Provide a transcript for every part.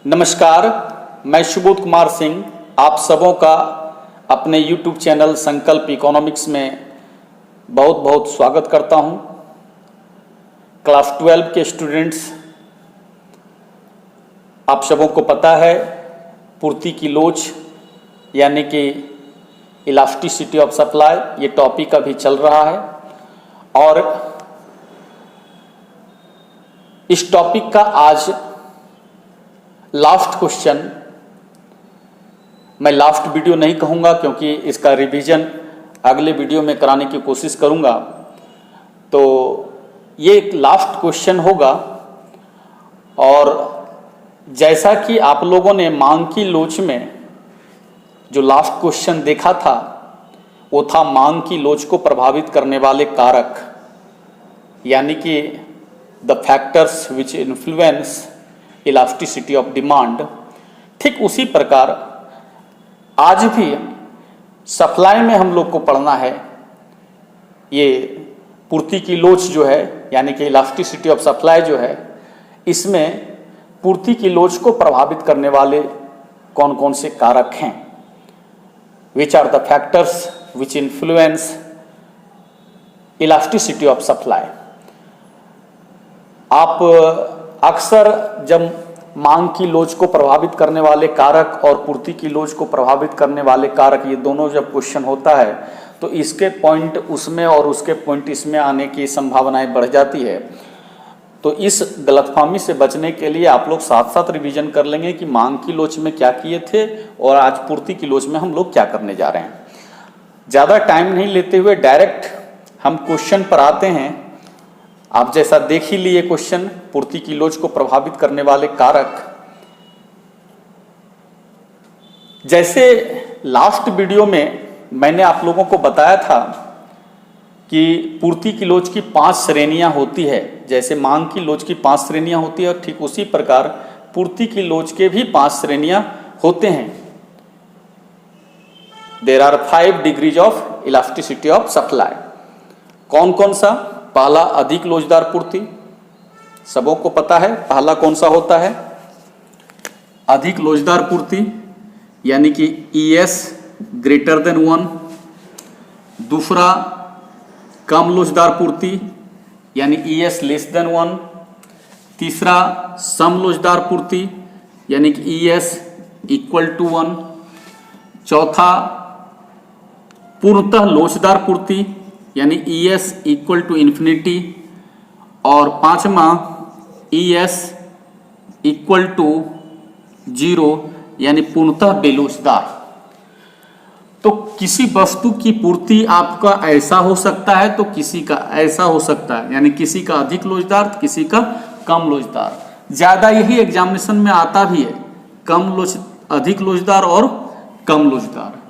नमस्कार, मैं सुबोध कुमार सिंह आप सबों का अपने YouTube चैनल संकल्प इकोनॉमिक्स में बहुत बहुत स्वागत करता हूं। क्लास 12 के स्टूडेंट्स, आप सबों को पता है पूर्ति की लोच यानी कि इलास्टिसिटी ऑफ सप्लाई ये टॉपिक अभी चल रहा है और इस टॉपिक का आज लास्ट क्वेश्चन, मैं लास्ट वीडियो नहीं कहूँगा क्योंकि इसका रिवीजन अगले वीडियो में कराने की कोशिश करूँगा। तो ये एक लास्ट क्वेश्चन होगा और जैसा कि आप लोगों ने मांग की लोच में जो लास्ट क्वेश्चन देखा था वो था मांग की लोच को प्रभावित करने वाले कारक यानी कि the factors which influence elasticity of demand. ठीक उसी प्रकार आज भी सप्लाई में हम लोग को पढ़ना है ये पूर्ति की लोच जो है यानी कि इलास्टिसिटी ऑफ सप्लाई जो है, इसमें पूर्ति की लोच को प्रभावित करने वाले कौन कौन से कारक हैं, which are the factors which influence elasticity of supply. आप अक्सर जब मांग की लोच को प्रभावित करने वाले कारक और पूर्ति की लोच को प्रभावित करने वाले कारक ये दोनों जब क्वेश्चन होता है तो इसके पॉइंट उसमें और उसके पॉइंट इसमें आने की संभावनाएं बढ़ जाती है। तो इस गलतफहमी से बचने के लिए आप लोग साथ साथ रिवीजन कर लेंगे कि मांग की लोच में क्या किए थे और आज पूर्ति की लोच में हम लोग क्या करने जा रहे हैं। ज़्यादा टाइम नहीं लेते हुए डायरेक्ट हम क्वेश्चन पर आते हैं। आप जैसा देख ही लिए क्वेश्चन, पूर्ति की लोच को प्रभावित करने वाले कारक। जैसे लास्ट वीडियो में मैंने आप लोगों को बताया था कि पूर्ति की लोच की 5 श्रेणियां होती है। जैसे मांग की लोच की 5 श्रेणियां होती है और ठीक उसी प्रकार पूर्ति की लोच के भी 5 श्रेणियां होते हैं। There are 5 degrees of elasticity of supply. कौन कौन सा? पहला अधिक लोचदार पूर्ति, सबों को पता है पहला कौन सा होता है, अधिक लोचदार पूर्ति यानी कि ES ग्रेटर देन 1। दूसरा कम लोचदार पूर्ति यानी ES लेस देन 1। तीसरा सम लोचदार पूर्ति यानी कि ES इक्वल टू 1। चौथा पूर्णतः लोचदार पूर्ति यानी ES इक्वल टू इन्फिनिटी। और पांचवा ES इक्वल टू 0 यानी पूर्णतः बेलोचदार। तो किसी वस्तु की पूर्ति आपका ऐसा हो सकता है तो किसी का ऐसा हो सकता है, यानी किसी का अधिक लोचदार किसी का कम लोचदार। ज्यादा यही एग्जामिनेशन में आता भी है, अधिक लोचदार और कम लोचदार।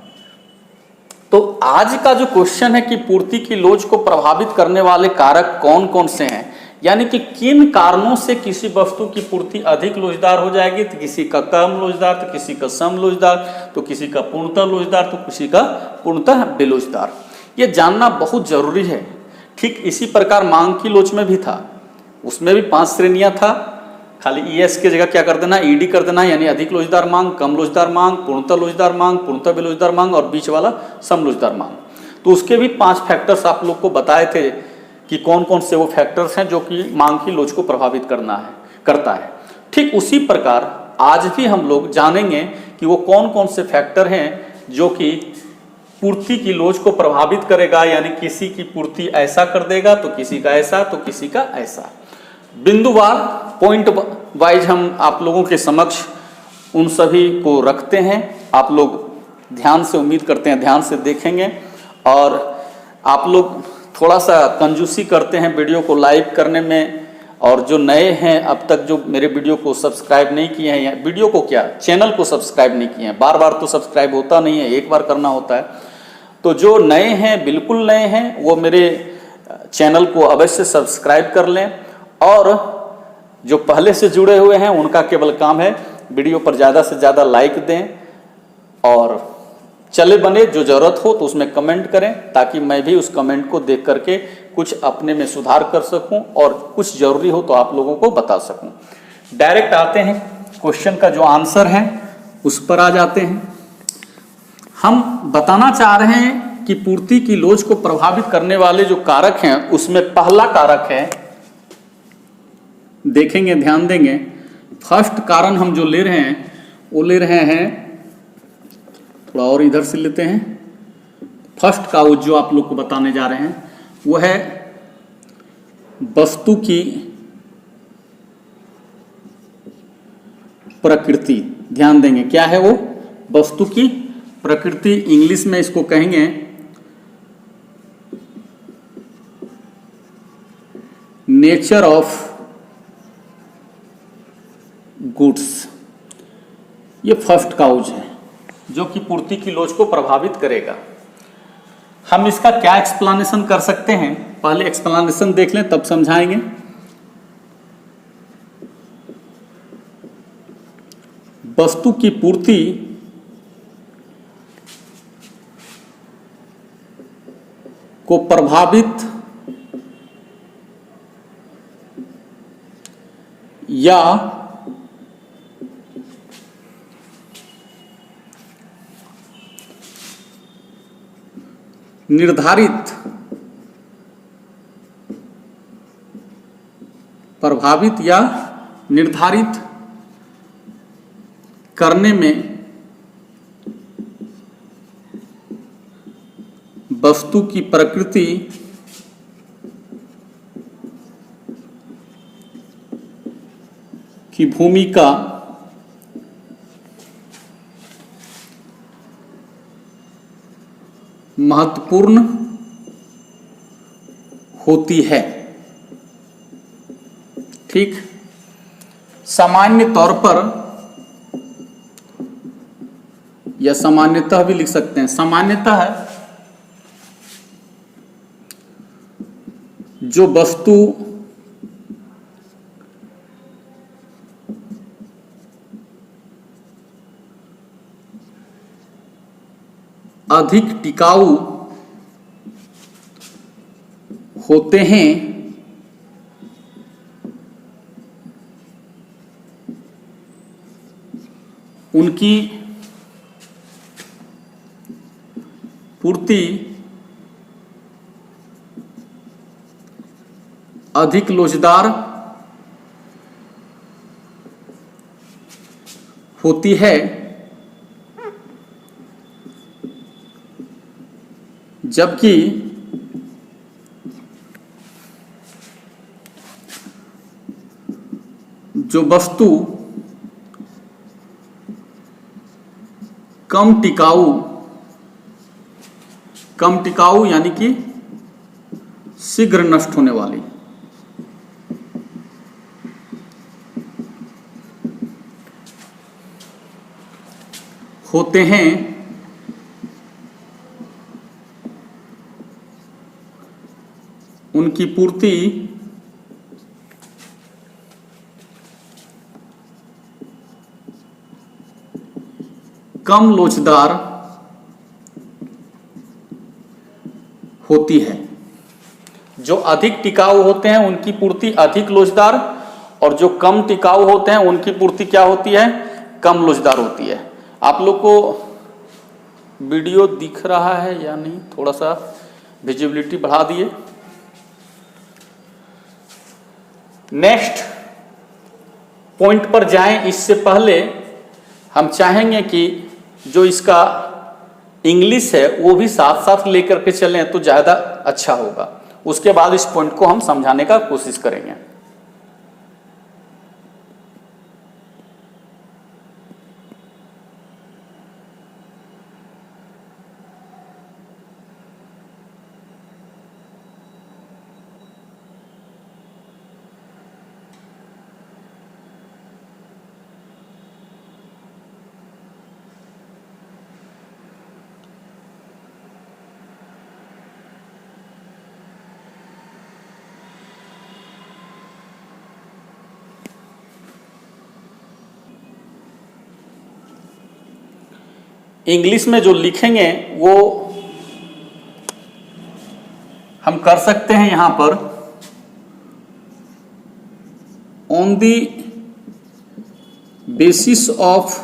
तो आज का जो क्वेश्चन है कि पूर्ति की लोच को प्रभावित करने वाले कारक कौन कौन से हैं, यानी कि किन कारणों से किसी वस्तु की पूर्ति अधिक लोचदार हो जाएगी, तो किसी का कम लोचदार, तो किसी का सम लोचदार, तो किसी का पूर्णतः लोचदार, तो किसी का पूर्णतः बेलोचदार। ये जानना बहुत जरूरी है। ठीक इसी प्रकार मांग की लोच में भी था, उसमें भी 5 श्रेणियां था। खाली ES की जगह क्या कर देना, ED कर देना, यानी अधिक लोचदार मांग, कम लोचदार मांग, पूर्णतः लोचदार मांग, पूर्णतः बेलोचदार मांग और बीच वाला सम लोचदार मांग। तो उसके भी 5 फैक्टर्स आप लोग को बताए थे कि कौन कौन से वो फैक्टर्स हैं जो कि मांग की लोच को प्रभावित करता है। ठीक उसी प्रकार आज भी हम लोग जानेंगे कि वो कौन कौन से फैक्टर हैं जो कि पूर्ति की लोच को प्रभावित करेगा, यानी किसी की पूर्ति ऐसा कर देगा तो किसी का ऐसा, तो किसी का ऐसा। बिंदुवार पॉइंट वाइज हम आप लोगों के समक्ष उन सभी को रखते हैं। आप लोग ध्यान से, उम्मीद करते हैं ध्यान से देखेंगे और आप लोग थोड़ा सा कंजूसी करते हैं वीडियो को लाइक करने में। और जो नए हैं अब तक जो मेरे वीडियो को सब्सक्राइब नहीं किए हैं, या वीडियो को क्या चैनल को सब्सक्राइब नहीं किए हैं, बार बार तो सब्सक्राइब होता नहीं है, एक बार करना होता है। तो जो नए हैं, बिल्कुल नए हैं, वो मेरे चैनल को अवश्य सब्सक्राइब कर लें। और जो पहले से जुड़े हुए हैं उनका केवल काम है वीडियो पर ज़्यादा से ज़्यादा लाइक दें और चले बने जो ज़रूरत हो तो उसमें कमेंट करें, ताकि मैं भी उस कमेंट को देख करके कुछ अपने में सुधार कर सकूं और कुछ ज़रूरी हो तो आप लोगों को बता सकूं। डायरेक्ट आते हैं क्वेश्चन का जो आंसर है उस पर आ जाते हैं। हम बताना चाह रहे हैं कि पूर्ति की लोच को प्रभावित करने वाले जो कारक हैं उसमें पहला कारक है, देखेंगे, ध्यान देंगे, फर्स्ट कारण हम जो ले रहे हैं वो ले रहे हैं, थोड़ा और इधर से लेते हैं। फर्स्ट का वो जो आप लोग को बताने जा रहे हैं वो है वस्तु की प्रकृति। ध्यान देंगे, क्या है वो? वस्तु की प्रकृति। इंग्लिश में इसको कहेंगे नेचर ऑफ गुड्स। ये फर्स्ट काउज है जो कि पूर्ति की लोच को प्रभावित करेगा। हम इसका क्या एक्सप्लेनेशन कर सकते हैं? पहले एक्सप्लेनेशन देख लें तब समझाएंगे। वस्तु की पूर्ति को प्रभावित या निर्धारित करने में वस्तु की प्रकृति की भूमिका महत्वपूर्ण होती है। ठीक, सामान्य तौर पर या सामान्यतः भी लिख सकते हैं। सामान्यतः जो वस्तु अधिक टिकाऊ होते हैं उनकी पूर्ति अधिक लोचदार होती है, जबकि जो वस्तु कम टिकाऊ यानी कि शीघ्र नष्ट होने वाली होते हैं, उनकी पूर्ति कम लोचदार होती है। जो अधिक टिकाऊ होते हैं उनकी पूर्ति अधिक लोचदार, और जो कम टिकाऊ होते हैं उनकी पूर्ति क्या होती है? कम लोचदार होती है। आप लोग को वीडियो दिख रहा है या नहीं? थोड़ा सा विजिबिलिटी बढ़ा दिए। नेक्स्ट पॉइंट पर जाएं, इससे पहले हम चाहेंगे कि जो इसका इंग्लिश है वो भी साथ साथ लेकर के चलें तो ज़्यादा अच्छा होगा। उसके बाद इस पॉइंट को हम समझाने का कोशिश करेंगे। इंग्लिश में जो लिखेंगे वो हम कर सकते हैं यहां पर, on the basis of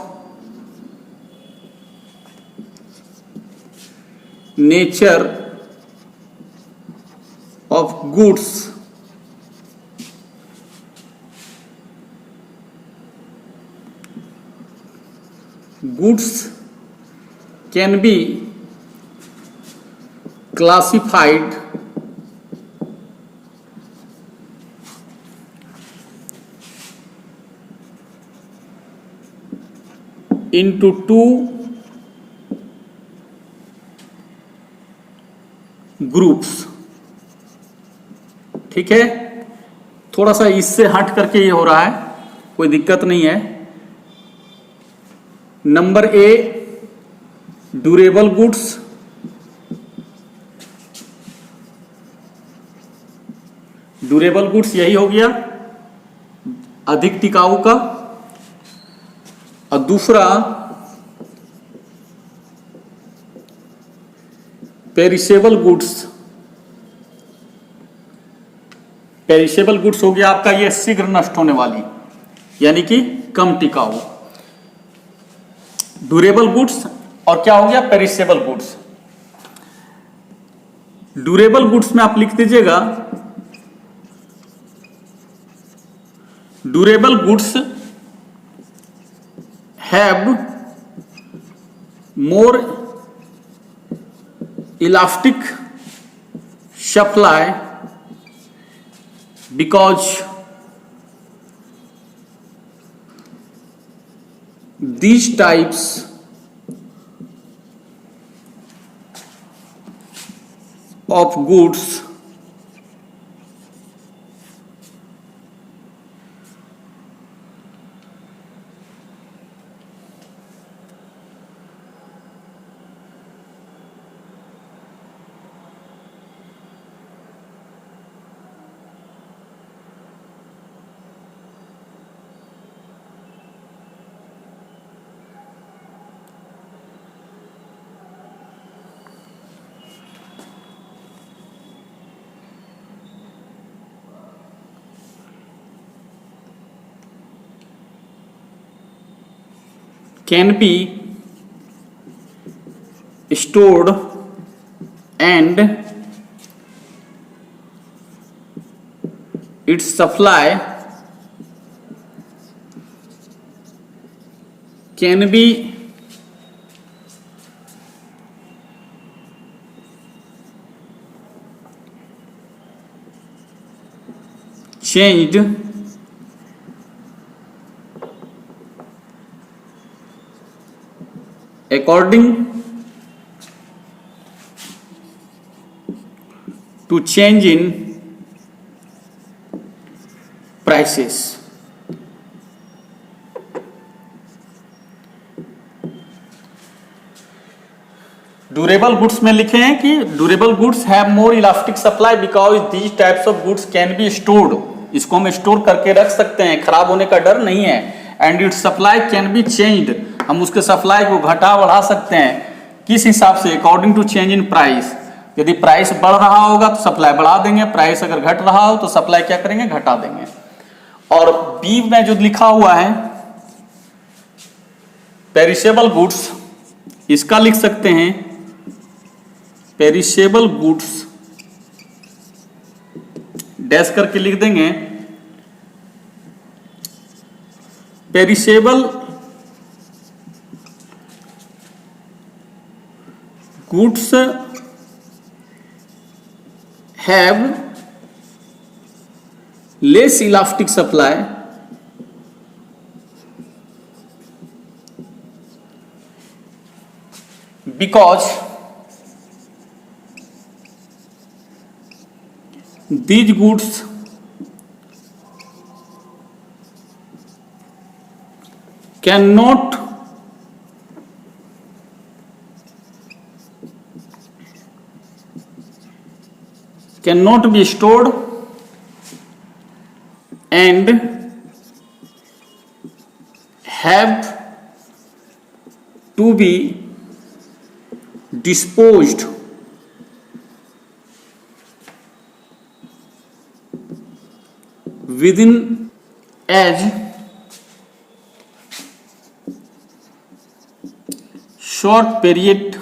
nature of goods can be classified into two groups. ठीक है, थोड़ा सा इससे हट करके ये हो रहा है, कोई दिक्कत नहीं है। Number A durable goods, durable goods यही हो गया अधिक टिकाऊ का, और दूसरा पेरिशेबल गुड्स। पेरिशेबल गुड्स हो गया आपका ये शीघ्र नष्ट होने वाली, यानी कि कम टिकाऊ। ड्यूरेबल गुड्स और क्या हो गया पेरिशेबल गुड्स। ड्यूरेबल गुड्स में आप लिख दीजिएगा durable goods have more elastic supply because these types of goods can be stored and its supply can be changed according to change in prices। Durable goods में लिखे हैं कि durable goods have more elastic supply because these types of goods can be stored. इसको हम store करके रख सकते हैं, खराब होने का डर नहीं है। And its supply can be changed, हम उसके सप्लाई को घटा बढ़ा सकते हैं। किस हिसाब से? According to change in price. यदि प्राइस बढ़ रहा होगा तो सप्लाई बढ़ा देंगे, प्राइस अगर घट रहा हो तो सप्लाई क्या करेंगे? घटा देंगे। और बी में जो लिखा हुआ है पेरिशेबल गुड्स, इसका लिख सकते हैं पेरिशेबल गुड्स डैश करके लिख देंगे। Perishable goods have less elastic supply because these goods cannot be stored and have to be disposed within as short period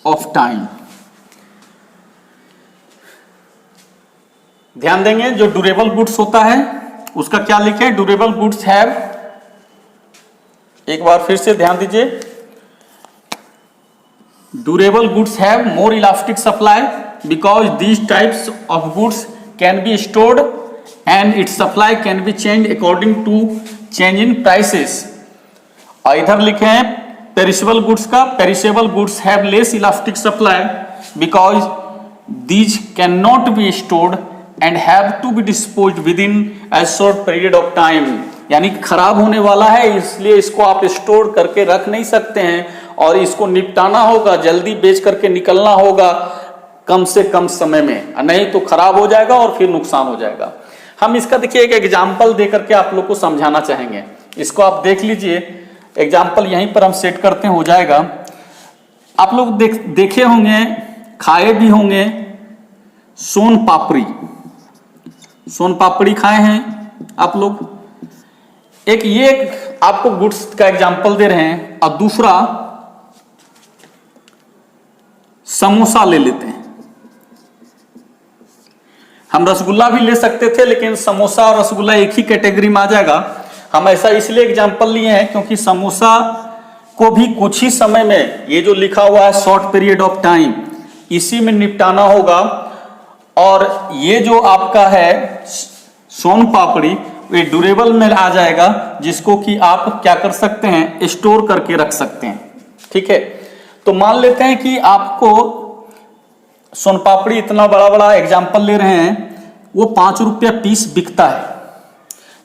of time. ध्यान देंगे, जो ड्यूरेबल गुड्स होता है उसका क्या लिखे, ड्यूरेबल गुड्स हैव, एक बार फिर से ध्यान दीजिए, durable goods have more elastic supply because these types of goods can be stored and its supply can be change according to change in prices. और इधर लिखे हैं पेरिशेबल गुड्स का, perishable goods have less elastic supply because these can not be stored and have to be disposed within a short period of time. यानी खराब होने वाला है, इसलिए इसको आप स्टोर करके रख नहीं सकते हैं और इसको निपटाना होगा, जल्दी बेच करके निकलना होगा कम से कम समय में, नहीं तो खराब हो जाएगा और फिर नुकसान हो जाएगा। हम इसका देखिए एक एग्जाम्पल दे करके आप लोग को समझाना चाहेंगे। इसको आप देख लीजिए, एग्जाम्पल यहीं पर हम सेट करते हैं, हो जाएगा। आप लोग देखे होंगे, खाए भी होंगे सोन पापड़ी, सोन पापड़ी खाए हैं आप लोग। एक आपको गुड्स का एग्जाम्पल दे रहे हैं और दूसरा समोसा ले लेते हैं। हम रसगुल्ला भी ले सकते थे, लेकिन समोसा और रसगुल्ला एक ही कैटेगरी में आ जाएगा। हम ऐसा इसलिए एग्जाम्पल लिए हैं क्योंकि समोसा को भी कुछ ही समय में, ये जो लिखा हुआ है शॉर्ट पीरियड ऑफ टाइम, इसी में निपटाना होगा। और ये जो आपका है सोन पापड़ी, ये ड्यूरेबल में आ जाएगा, जिसको कि आप क्या कर सकते हैं, स्टोर करके रख सकते हैं। ठीक है, तो मान लेते हैं कि आपको सोन पापड़ी, इतना बड़ा बड़ा एग्जाम्पल ले रहे हैं, वो 5 रुपया पीस बिकता है।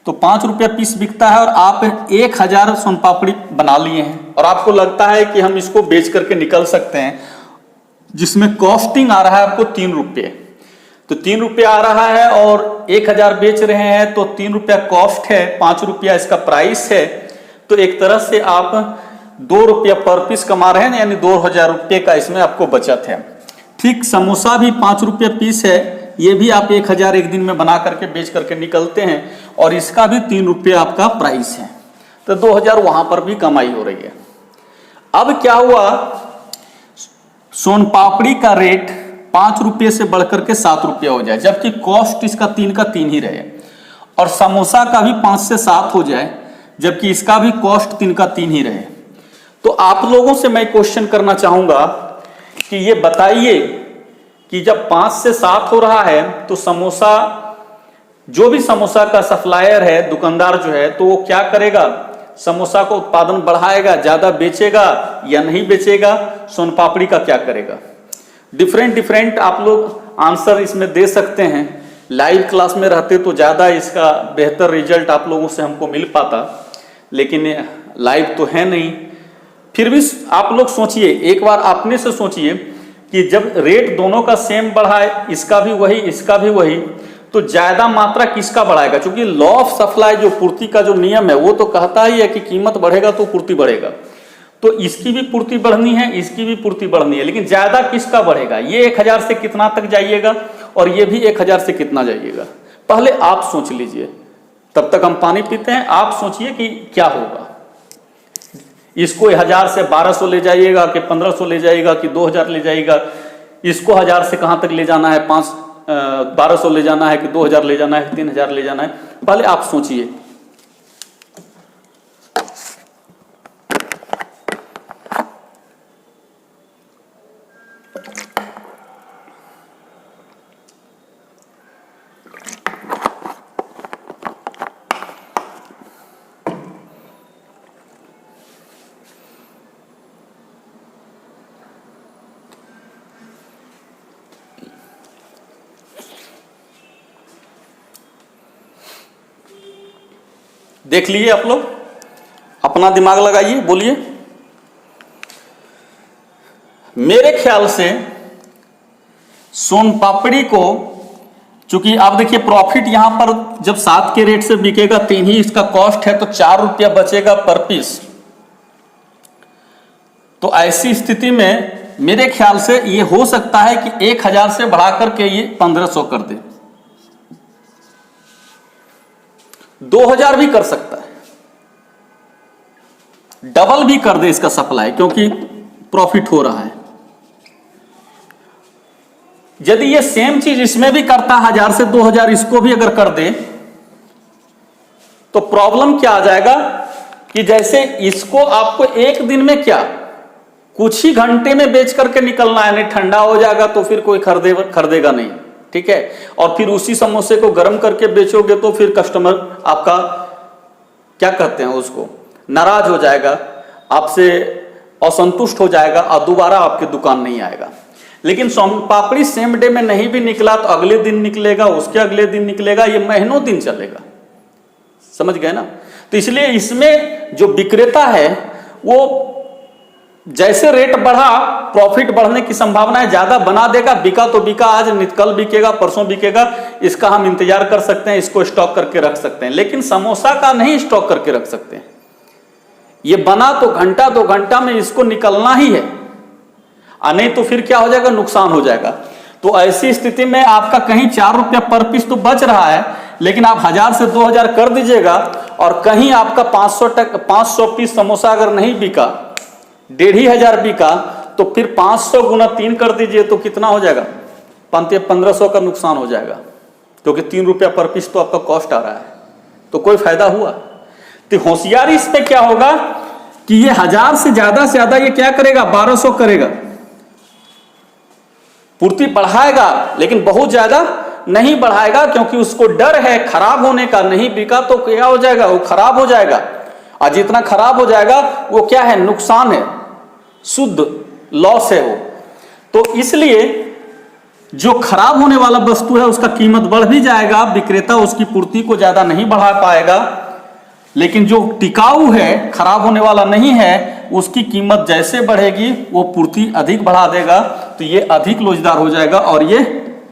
तो 5 रुपया पीस बिकता है और आप 1000 सोन पापड़ी बना लिए हैं और आपको लगता है कि हम इसको बेच करके निकल सकते हैं, जिसमें कॉस्टिंग आ रहा है आपको 3 रुपये। तो 3 रुपया आ रहा है और 1000 बेच रहे हैं, तो 3 रुपया कॉस्ट है, 5 रुपया इसका प्राइस है। तो एक तरह से आप 2 रुपया पर पीस कमा रहे हैं, यानी 2000 रुपये का इसमें आपको बचत है। ठीक, समोसा भी 5 रुपये पीस है, ये भी आप 1000 एक दिन में बना करके बेच करके निकलते हैं और इसका भी 3 रुपये आपका प्राइस है, तो 2000 वहां पर भी कमाई हो रही है। अब क्या हुआ, सोन पापड़ी का रेट 5 रुपये से बढ़कर के 7 रुपया हो जाए, जबकि कॉस्ट इसका 3 का 3 ही रहे, और समोसा का भी 5 से 7 हो जाए, जबकि इसका भी कॉस्ट 3 का 3 ही रहे। तो आप लोगों से मैं क्वेश्चन करना चाहूंगा कि ये बताइए कि जब 5 से 7 हो रहा है, तो समोसा, जो भी समोसा का सप्लायर है, दुकानदार जो है, तो वो क्या करेगा, समोसा का उत्पादन बढ़ाएगा, ज्यादा बेचेगा या नहीं बेचेगा, सोन पापड़ी का क्या करेगा। डिफरेंट आप लोग आंसर इसमें दे सकते हैं। लाइव क्लास में रहते तो ज्यादा इसका बेहतर रिजल्ट आप लोगों से हमको मिल पाता, लेकिन लाइव तो है नहीं। फिर भी आप लोग सोचिए, एक बार अपने से सोचिए कि जब रेट दोनों का सेम बढ़ा है, इसका भी वही इसका भी वही, तो ज्यादा मात्रा किसका बढ़ाएगा। क्योंकि लॉ ऑफ सप्लाई, जो पूर्ति का जो नियम है, वो तो कहता ही है कि कीमत बढ़ेगा तो पूर्ति बढ़ेगा। तो इसकी भी पूर्ति बढ़नी है, इसकी भी पूर्ति बढ़नी है, लेकिन ज्यादा किसका बढ़ेगा, ये 1000 से कितना तक जाइएगा और ये भी 1000 से कितना जाइएगा। पहले आप सोच लीजिए, तब तक हम पानी पीते हैं। आप सोचिए कि क्या होगा, इसको 1000 से 1200 ले जाइएगा कि 1500 ले जाइएगा कि 2000 ले जाइएगा, इसको 1000 से कहां तक ले जाना है, 1200 ले जाना है कि 2000 ले जाना है, 3000 ले जाना है। पहले आप सोचिए। देख लीजिए आप लोग, अपना दिमाग लगाइए, बोलिए। मेरे ख्याल से सोन पापड़ी को, चूंकि आप देखिए प्रॉफिट यहां पर जब 7 के रेट से बिकेगा, 3 ही इसका कॉस्ट है, तो 4 रुपया बचेगा पर पीस। तो ऐसी स्थिति में मेरे ख्याल से ये हो सकता है कि 1000 से बढ़ा करके ये 1500 कर दे, 2000 भी कर सकता है। डबल भी कर दे इसका सप्लाई, क्योंकि प्रॉफिट हो रहा है। यदि ये सेम चीज इसमें भी करता 1000 से 2000 इसको भी अगर कर दे, तो प्रॉब्लम क्या आ जाएगा कि जैसे इसको आपको एक दिन में क्या कुछ ही घंटे में बेच करके निकलना है, नहीं ठंडा हो जाएगा तो फिर कोई खरीदेगा नहीं, ठीक है। और फिर उसी समोसे को गर्म करके बेचोगे तो फिर कस्टमर आपका क्या कहते हैं उसको नाराज हो जाएगा, आपसे असंतुष्ट हो जाएगा और दोबारा आपकी दुकान नहीं आएगा। लेकिन सोन पापड़ी सेम डे में नहीं भी निकला तो अगले दिन निकलेगा, उसके अगले दिन निकलेगा, ये महीनों दिन चलेगा। समझ गए ना? तो इसलिए इसमें जो विक्रेता है वो जैसे रेट बढ़ा प्रॉफिट बढ़ने की संभावना है, ज्यादा बना देगा, बिका तो बिका, आज कल बिकेगा, परसों बिकेगा, इसका हम इंतजार कर सकते हैं, इसको स्टॉक करके रख सकते हैं। लेकिन समोसा का नहीं स्टॉक करके रख सकते हैं। ये बना तो घंटा 2 घंटा में इसको निकलना ही है, नहीं तो फिर क्या हो जाएगा, नुकसान हो जाएगा। तो ऐसी स्थिति में आपका कहीं 4 रुपया पर पीस तो बच रहा है, लेकिन आप 1000 से 2000 कर दीजिएगा और कहीं आपका 500 पीस समोसा अगर नहीं बिका, 1500 बिका, तो फिर 500 गुना 3 कर दीजिए तो कितना हो जाएगा, 1500 का नुकसान हो जाएगा, क्योंकि 3 रुपया पर पीस तो आपका कॉस्ट आ रहा है, तो कोई फायदा हुआ। तो होशियारी इसमें क्या होगा कि ये 1000 से ज्यादा ये क्या करेगा, 1200 करेगा, पूर्ति बढ़ाएगा, लेकिन बहुत ज्यादा नहीं बढ़ाएगा, क्योंकि उसको डर है खराब होने का। नहीं बिका तो क्या हो जाएगा, वो खराब हो जाएगा, और जितना खराब हो जाएगा वो क्या है, नुकसान है, शुद्ध लॉस है वो। तो इसलिए जो खराब होने वाला वस्तु है उसका कीमत बढ़ भी जाएगा, विक्रेता उसकी पूर्ति को ज्यादा नहीं बढ़ा पाएगा। लेकिन जो टिकाऊ है, खराब होने वाला नहीं है, उसकी कीमत जैसे बढ़ेगी वो पूर्ति अधिक बढ़ा देगा, तो ये अधिक लोचदार हो जाएगा और ये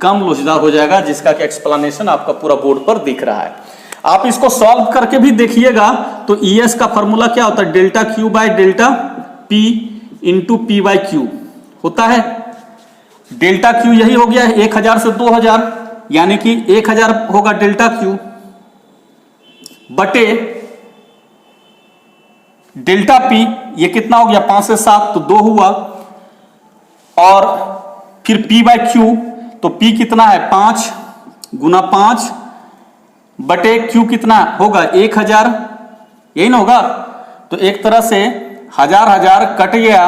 कम लोचदार हो जाएगा, जिसका कि एक्सप्लेनेशन आपका पूरा बोर्ड पर दिख रहा है। आप इसको सॉल्व करके भी देखिएगा तो ES का फॉर्मूला क्या होता है, delta Q by delta P into P by Q होता है। डेल्टा Q यही हो गया 1000 से 2000, यानी कि 1000 होगा डेल्टा Q बटे डेल्टा P, ये कितना हो गया 5 से 7 तो 2 हुआ, और फिर P बाय Q, तो P कितना है 5 गुना 5 बटे Q कितना होगा 1000, यही ना होगा। तो एक तरह से 1000 कट गया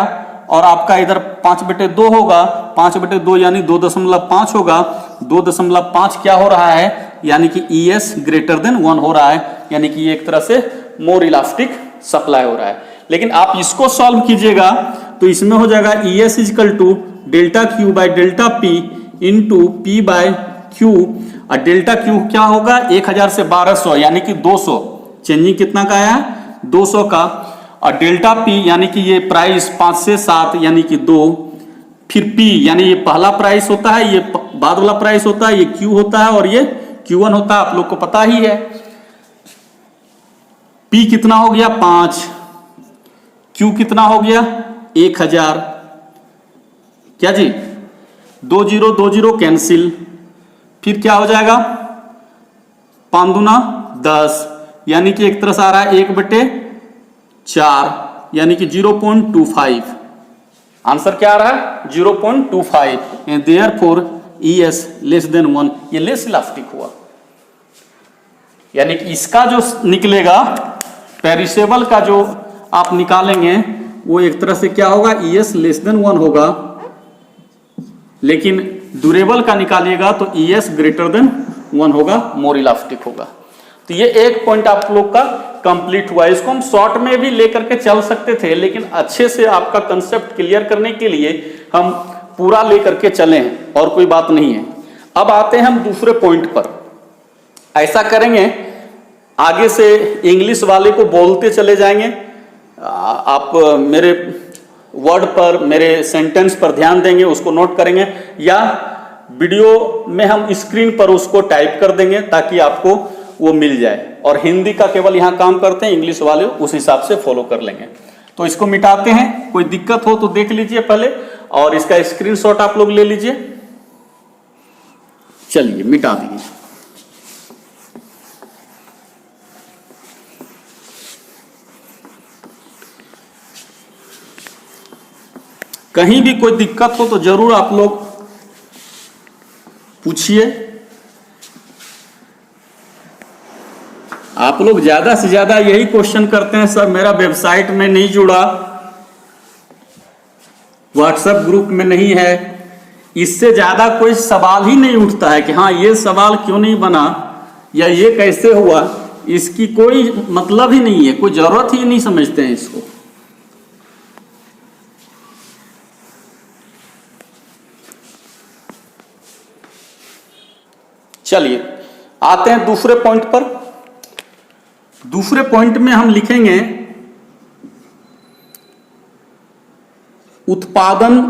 और आपका इधर 5/2 होगा, 5/2 यानी 2.5 होगा। 2.5 क्या हो रहा है, यानी कि ES ग्रेटर देन 1 हो रहा है, यानी कि एक तरह से मोर इलास्टिक सप्लाई हो रहा है। लेकिन आप इसको सॉल्व कीजिएगा तो इसमें हो जाएगा ES equal to delta Q by delta P into P by Q, और डेल्टा Q क्या होगा 1000 से 1200 यानी कि 200, चेंजिंग कितना का आया 200 का, और डेल्टा P यानी कि ये प्राइस 5 से 7 यानी कि 2, फिर P यानी ये पहला प्राइस होता है, ये बाद वाला प्राइस होता है, ये Q होता है और ये Q1 होता है, आप लोग को पता ही है। P कितना हो गया 5, Q कितना हो गया 1000, क्या जी 20 कैंसिल, फिर क्या हो जाएगा 5 दूना 10, यानी कि एक तरह से आ रहा है 1/4 यानी कि 0.25, आंसर क्या आ रहा है 0.25, and therefore ES less than 1, ये लेस इलास्टिक हुआ। यानी कि इसका जो निकलेगा पेरिसेबल का जो आप निकालेंगे वो एक तरह से क्या होगा ES लेस देन 1 होगा, लेकिन ड्यूरेबल का निकालिएगा तो ES ग्रेटर देन 1 होगा, मोर इलास्टिक होगा। तो ये एक पॉइंट आप लोग का कंप्लीट हुआ। इसको हम शॉर्ट में भी लेकर के चल सकते थे, लेकिन अच्छे से आपका कंसेप्ट क्लियर करने के लिए हम पूरा लेकर के चले हैं, और कोई बात नहीं है। अब आते हैं हम दूसरे पॉइंट पर। ऐसा करेंगे, आगे से इंग्लिश वाले को बोलते चले जाएंगे, आप मेरे वर्ड पर, मेरे सेंटेंस पर ध्यान देंगे, उसको नोट करेंगे, या वीडियो में हम स्क्रीन पर उसको टाइप कर देंगे ताकि आपको वो मिल जाए। और हिंदी का केवल यहां काम करते हैं, इंग्लिश वाले उस हिसाब से फॉलो कर लेंगे। तो इसको मिटाते हैं, कोई दिक्कत हो तो देख लीजिए पहले, और इसका स्क्रीनशॉट आप लोग ले लीजिए। चलिए मिटा दिए। कहीं भी कोई दिक्कत हो तो जरूर आप लोग पूछिए। आप लोग ज्यादा से ज्यादा यही क्वेश्चन करते हैं, सर मेरा वेबसाइट में नहीं जुड़ा, व्हाट्सएप ग्रुप में नहीं है। इससे ज्यादा कोई सवाल ही नहीं उठता है कि हाँ ये सवाल क्यों नहीं बना या ये कैसे हुआ। इसकी कोई मतलब ही नहीं है, कोई जरूरत ही नहीं समझते हैं इसको। चलिए आते हैं दूसरे पॉइंट पर। दूसरे पॉइंट में हम लिखेंगे उत्पादन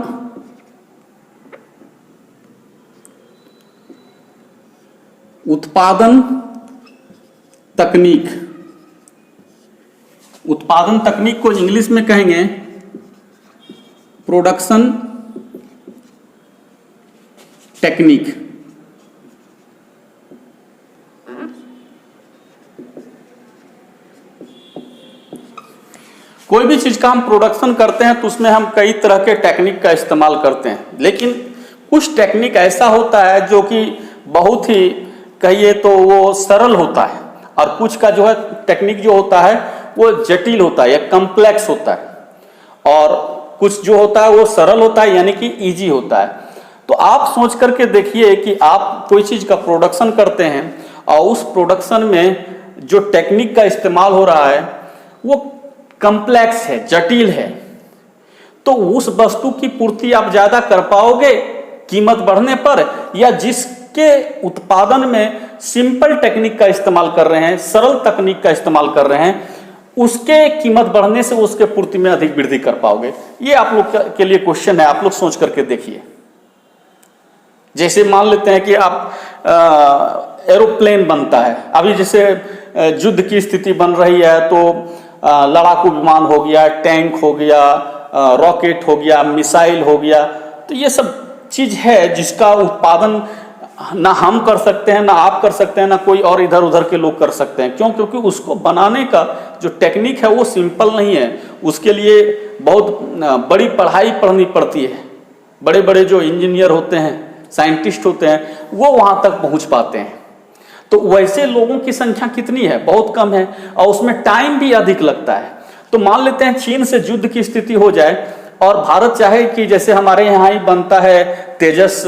तकनीक। उत्पादन तकनीक को इंग्लिश में कहेंगे प्रोडक्शन टेक्निक। कोई भी चीज का हम प्रोडक्शन करते हैं तो उसमें हम कई तरह के टेक्निक का इस्तेमाल करते हैं, लेकिन कुछ टेक्निक ऐसा होता है जो कि बहुत ही कहिए तो वो सरल होता है, और कुछ का जो है टेक्निक जो होता है वो जटिल होता है या कॉम्प्लेक्स होता है, और कुछ जो होता है वो सरल होता है यानी कि इजी होता है। तो आप सोच करके देखिए कि आप कोई चीज का प्रोडक्शन करते हैं और उस प्रोडक्शन में जो टेक्निक का इस्तेमाल हो रहा है वो कॉम्प्लेक्स है, जटिल है, तो उस वस्तु की पूर्ति आप ज्यादा कर पाओगे कीमत बढ़ने पर, या जिसके उत्पादन में सिंपल टेक्निक का इस्तेमाल कर रहे हैं, सरल तकनीक का इस्तेमाल कर रहे हैं, उसके कीमत बढ़ने से उसके पूर्ति में अधिक वृद्धि कर पाओगे। ये आप लोग के लिए क्वेश्चन है, आप लोग सोच करके देखिए। जैसे मान लेते हैं कि आप एरोप्लेन बनता है, अभी जैसे युद्ध की स्थिति बन रही है तो लड़ाकू विमान हो गया, टैंक हो गया, रॉकेट हो गया, मिसाइल हो गया, तो ये सब चीज है जिसका उत्पादन ना हम कर सकते हैं, ना आप कर सकते हैं, ना कोई और इधर उधर के लोग कर सकते हैं। क्यों? क्योंकि उसको बनाने का जो टेक्निक है वो सिंपल नहीं है, उसके लिए बहुत बड़ी पढ़ाई पढ़नी पड़ती है। बड़े बड़े जो इंजीनियर होते हैं, साइंटिस्ट होते हैं, वो वहां तक पहुंच पाते हैं। तो वैसे लोगों की संख्या कितनी है? बहुत कम है, और उसमें टाइम भी अधिक लगता है। तो मान लेते हैं चीन से युद्ध की स्थिति हो जाए और भारत चाहे कि जैसे हमारे यहाँ ही बनता है तेजस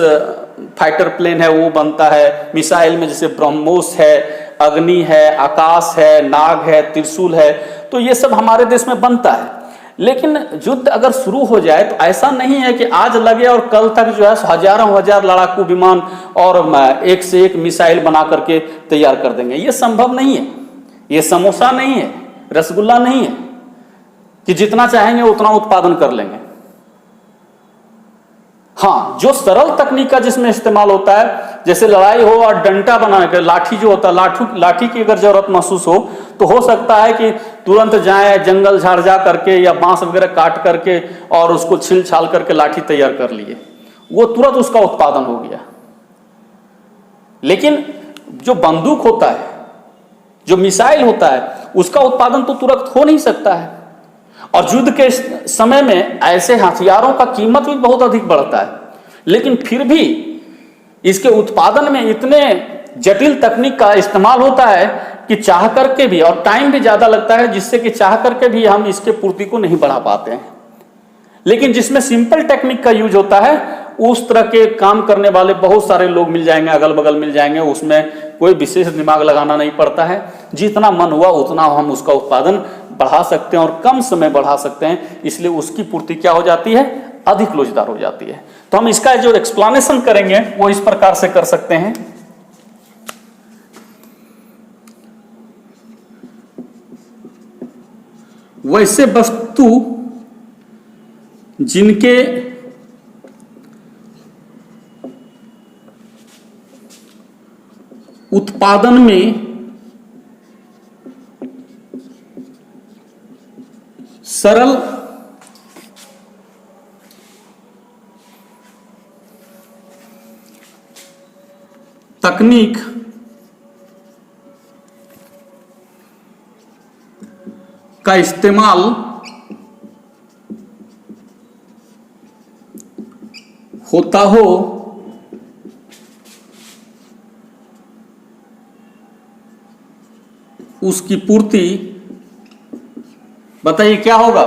फाइटर प्लेन है वो बनता है, मिसाइल में जैसे ब्रह्मोस है, अग्नि है, आकाश है, नाग है, त्रिशूल है, तो ये सब हमारे देश में बनता है। लेकिन युद्ध अगर शुरू हो जाए तो ऐसा नहीं है कि आज लगे और कल तक जो है हजारों हजार लड़ाकू विमान और एक से एक मिसाइल बना करके तैयार कर देंगे। ये संभव नहीं है, ये समोसा नहीं है, रसगुल्ला नहीं है कि जितना चाहेंगे उतना उत्पादन कर लेंगे। हाँ, जो सरल तकनीक का जिसमें इस्तेमाल होता है, जैसे लड़ाई हो और डंडा बना के लाठी जो होता है, लाठी की अगर जरूरत महसूस हो तो हो सकता है कि तुरंत जाए जंगल झाड़ जा करके या बांस वगैरह काट करके और उसको छिल छाल करके लाठी तैयार कर लिए, वो तुरंत उसका उत्पादन हो गया। लेकिन जो बंदूक होता है, जो मिसाइल होता है, उसका उत्पादन तो तुरंत हो नहीं सकता है, और युद्ध के समय में ऐसे हथियारों का कीमत भी बहुत अधिक बढ़ता है। लेकिन फिर भी इसके उत्पादन में इतने जटिल तकनीक का इस्तेमाल होता है कि चाह करके भी, और टाइम भी ज्यादा लगता है, जिससे कि चाह करके भी हम इसके पूर्ति को नहीं बढ़ा पाते हैं। लेकिन जिसमें सिंपल टेक्निक का यूज होता है, उस तरह के काम करने वाले बहुत सारे लोग मिल जाएंगे, अगल बगल मिल जाएंगे, उसमें कोई विशेष दिमाग लगाना नहीं पड़ता है। जितना मन हुआ उतना हम उसका उत्पादन बढ़ा सकते हैं और कम समय बढ़ा सकते हैं, इसलिए उसकी पूर्ति क्या हो जाती है? अधिक लोचदार हो जाती है। तो हम इसका जो एक्सप्लेनेशन करेंगे वो इस प्रकार से कर सकते हैं। वैसे वस्तु जिनके उत्पादन में सरल तकनीक का इस्तेमाल होता हो उसकी पूर्ति, बताइए क्या होगा?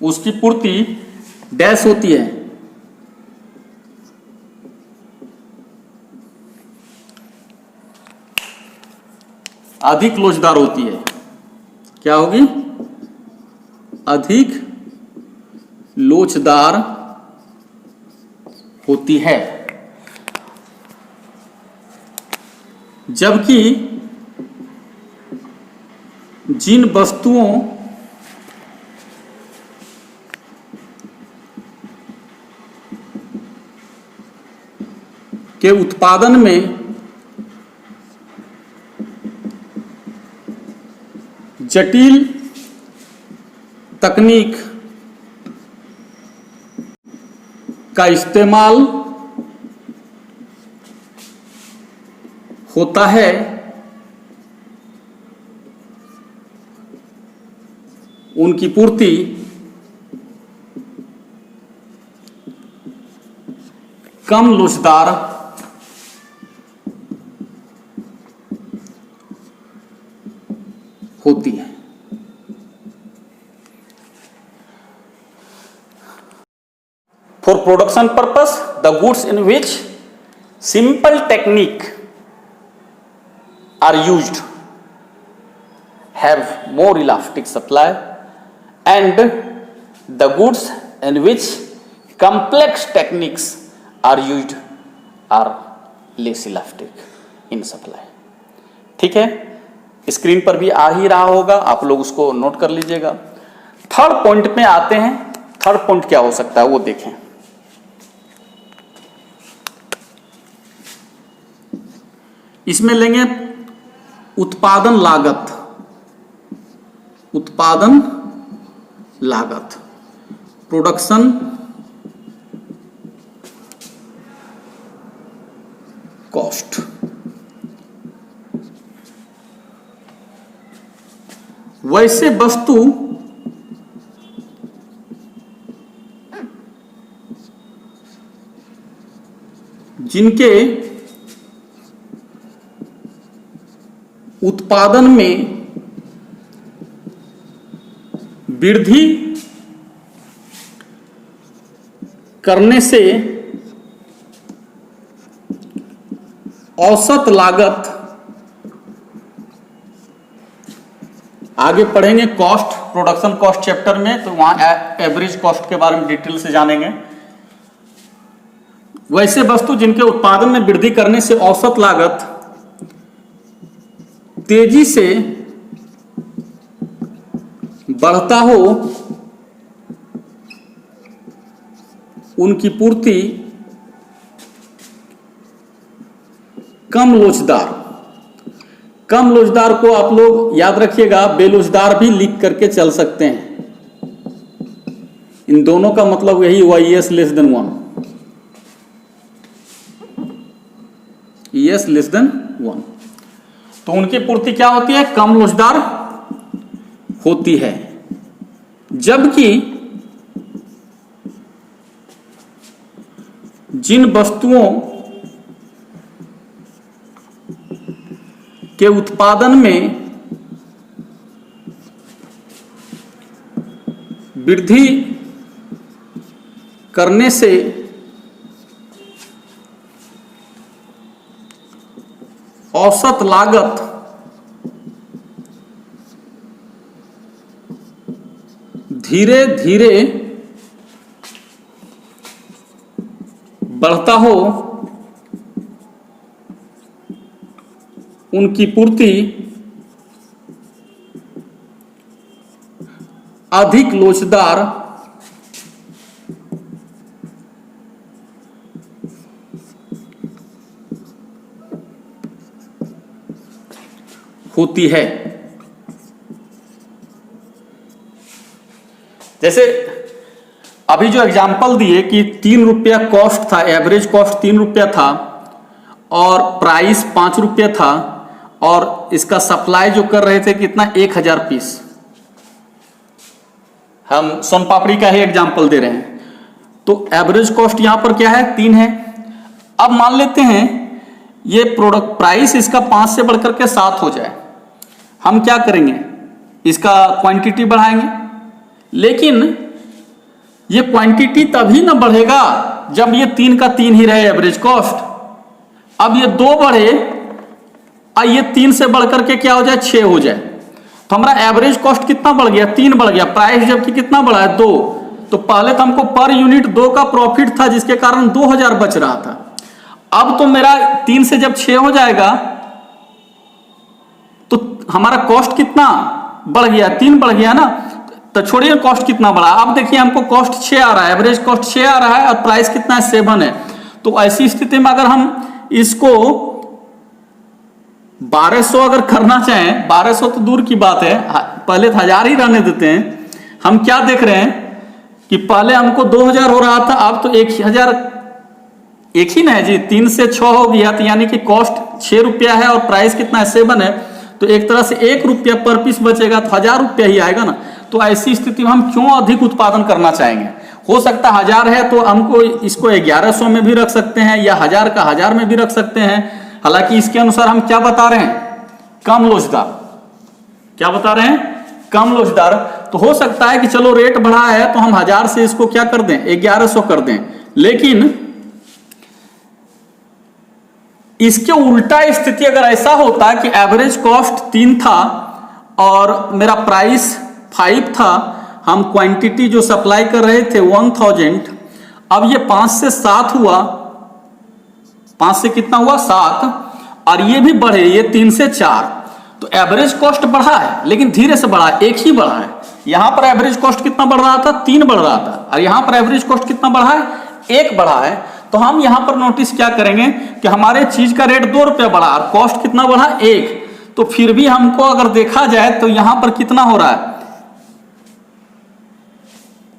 उसकी पूर्ति डैश होती है, अधिक लोचदार होती है। क्या होगी? अधिक लोचदार होती है। जबकि जिन वस्तुओं के उत्पादन में जटिल तकनीक का इस्तेमाल होता है, उनकी पूर्ति कम लोचदार होती है। For production purpose, the goods in which simple technique are used have more elastic supply, and the goods in which complex techniques are used are less elastic in supply. ठीक है, स्क्रीन पर भी आ ही रहा होगा, आप लोग उसको नोट कर लीजिएगा। थर्ड पॉइंट में आते हैं। थर्ड पॉइंट क्या हो सकता है वो देखें। इसमें लेंगे उत्पादन लागत। उत्पादन लागत, प्रोडक्शन कॉस्ट। वैसे वस्तु जिनके उत्पादन में वृद्धि करने से औसत लागत, आगे पढ़ेंगे कॉस्ट, प्रोडक्शन कॉस्ट चैप्टर में, तो वहां एवरेज कॉस्ट के बारे में डिटेल से जानेंगे। वैसे वस्तु जिनके उत्पादन में वृद्धि करने से औसत लागत तेजी से बढ़ता हो, उनकी पूर्ति कम लोचदार। कम लोचदार को आप लोग याद रखिएगा, बेलोचदार भी लिख करके चल सकते हैं। इन दोनों का मतलब यही हुआ, ES less than 1, ES less than 1। तो उनकी पूर्ति क्या होती है? कम लोचदार होती है। जबकि जिन वस्तुओं के उत्पादन में वृद्धि करने से औसत लागत धीरे धीरे बढ़ता हो, उनकी पूर्ति अधिक लोचदार होती है। जैसे अभी जो एग्जाम्पल दिए कि 3 रुपया कॉस्ट था, एवरेज कॉस्ट 3 रुपया था और प्राइस 5 रुपया था, और इसका सप्लाई जो कर रहे थे कितना, 1000 पीस। हम सोन पापड़ी का ही एग्जाम्पल दे रहे हैं। तो एवरेज कॉस्ट यहां पर क्या है 3 है। अब मान लेते हैं ये प्रोडक्ट प्राइस इसका 5 से बढ़कर के 7 हो जाए, हम क्या करेंगे, इसका क्वांटिटी बढ़ाएंगे। लेकिन ये क्वांटिटी तभी ना बढ़ेगा जब ये 3 का 3 ही रहे एवरेज कॉस्ट। अब ये 2 बढ़े और ये 3 से बढ़कर के क्या हो जाए 6 हो जाए, तो हमारा एवरेज कॉस्ट कितना बढ़ गया 3 बढ़ गया, प्राइस जबकि कितना बढ़ा है 2। तो पहले तो हमको पर यूनिट 2 का प्रॉफिट था जिसके कारण 2000 बच रहा था। अब तो मेरा 3 से जब 6 हो जाएगा तो हमारा कॉस्ट कितना बढ़ गया 3 बढ़ गया ना। तो छोड़िए कॉस्ट कितना बढ़ा, अब देखिए हमको कॉस्ट 6 आ रहा है, एवरेज कॉस्ट 6 आ रहा है और प्राइस कितना है 7 है। तो ऐसी स्थिति में अगर हम इसको 1200 अगर करना चाहें, 1200 तो दूर की बात है, पहले 1000 ही रहने देते हैं। हम क्या देख रहे हैं कि पहले हमको 2000 हो रहा था, अब तो 1000 एक ही ना है जी, 3 से 6 हो गया, तो यानी कि कॉस्ट 6 रुपया है और प्राइस कितना है 7 है। तो एक तरह से 1 रुपया पर पीस बचेगा तो 1000 रुपया ही आएगा ना। तो ऐसी स्थिति में हम क्यों अधिक उत्पादन करना चाहेंगे। हो सकता है 1000 है तो हमको इसको 1100 में भी रख सकते हैं या 1000 का 1000 में भी रख सकते हैं। हालांकि इसके अनुसार हम क्या बता रहे हैं, कम लोचदार। क्या बता रहे हैं, कम लोचदार। तो हो सकता है कि चलो रेट बढ़ा है तो हम 1000 से इसको क्या कर दें 1100 कर दें। लेकिन इसके उल्टा स्थिति अगर ऐसा होता कि एवरेज कॉस्ट 3 था और मेरा प्राइस 5 था, हम क्वांटिटी जो सप्लाई कर रहे थे 1000, अब ये 5 से 7 हुआ, 5 से कितना हुआ 7, और ये भी बढ़े, ये 3 से 4, तो एवरेज कॉस्ट बढ़ा है लेकिन धीरे से बढ़ा है, एक ही बढ़ा है। यहां पर एवरेज कॉस्ट कितना बढ़ रहा था 3 बढ़ रहा था, और यहां पर एवरेज कॉस्ट कितना बढ़ा है 1 बढ़ा है। तो हम यहां पर नोटिस क्या करेंगे कि हमारे चीज का रेट 2 रुपया बढ़ा और कॉस्ट कितना बढ़ा 1। तो फिर भी हमको अगर देखा जाए तो यहां पर कितना हो रहा है,